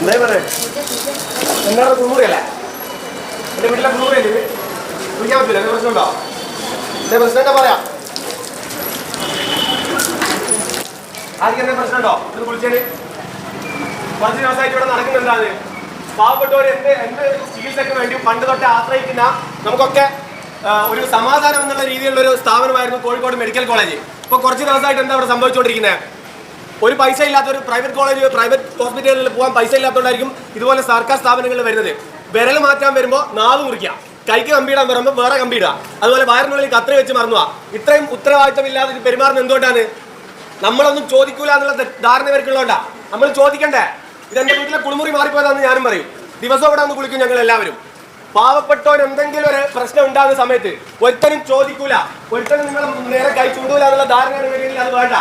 എന്തായി പറയാ എന്താണ് കുന്നൂറിയല്ലേ എന്റെ വീട്ടിലെ കുന്നൂറിയല്ലേ കുളിക്കാൻ പറ്റില്ല എന്താ പ്രശ്നമുണ്ടോ എന്റെ പ്രശ്നം എന്താ പറയാ ആദ്യം എന്താ പ്രശ്നമുണ്ടോ ഇത് കുളിച്ചേന് കുറച്ച് ദിവസമായിട്ട് ഇവിടെ നടക്കുന്നുണ്ടാണ് പാവപ്പെട്ടവർ എന്ത് ചികിത്സയ്ക്ക് വേണ്ടി പണ്ട് തൊട്ട് ആശ്രയിക്കുന്ന നമുക്കൊക്കെ ഒരു സമാധാനം എന്നുള്ള രീതിയിലുള്ള ഒരു സ്ഥാപനമായിരുന്നു കോഴിക്കോട് മെഡിക്കൽ കോളേജ്. ഇപ്പൊ കുറച്ച് ദിവസമായിട്ട് എന്താ അവിടെ സംഭവിച്ചുകൊണ്ടിരിക്കുന്നത്? ഒരു പൈസ ഇല്ലാത്ത ഒരു പ്രൈവറ്റ് ഹോസ്പിറ്റലിൽ പോകാൻ പൈസ ഇല്ലാത്തതുകൊണ്ടായിരിക്കും ഇതുപോലെ സർക്കാർ സ്ഥാപനങ്ങളിൽ വരുന്നത്. വിരൽ മാറ്റാൻ വരുമ്പോൾ നാവ് മുറിക്കുക, കൈക്ക് കമ്പിയിടാൻ വരുമ്പോൾ വേറെ കമ്പിയിടുക, അതുപോലെ വയറിനുള്ളിൽ കത്രി വെച്ച് മറന്നുക. ഇത്രയും ഉത്തരവാദിത്തമില്ലാതെ പെരുമാറുന്നത് എന്തുകൊണ്ടാണ്? നമ്മളൊന്നും ചോദിക്കൂല എന്നുള്ള ധാരണ ഇവർക്കുള്ളതുകൊണ്ടാ. നമ്മൾ ചോദിക്കണ്ടേ? ഇതെന്റെ വീട്ടിലെ കുളിമുറി മാറിപ്പോയതാന്ന് ഞാനും പറയും. ദിവസം ഇവിടെ ഒന്ന് കുളിക്കും ഞങ്ങൾ എല്ലാവരും. പാവപ്പെട്ടവൻ എന്തെങ്കിലും ഒരു പ്രശ്നം ഉണ്ടാകുന്ന സമയത്ത് ഒരുത്തനും ചോദിക്കൂല, ഒരുത്തനും നിങ്ങളെ നേരെ കൈ ചൂണ്ടൂല എന്നുള്ള ധാരണയാണ് വരികയിൽ അത് വേണ്ട.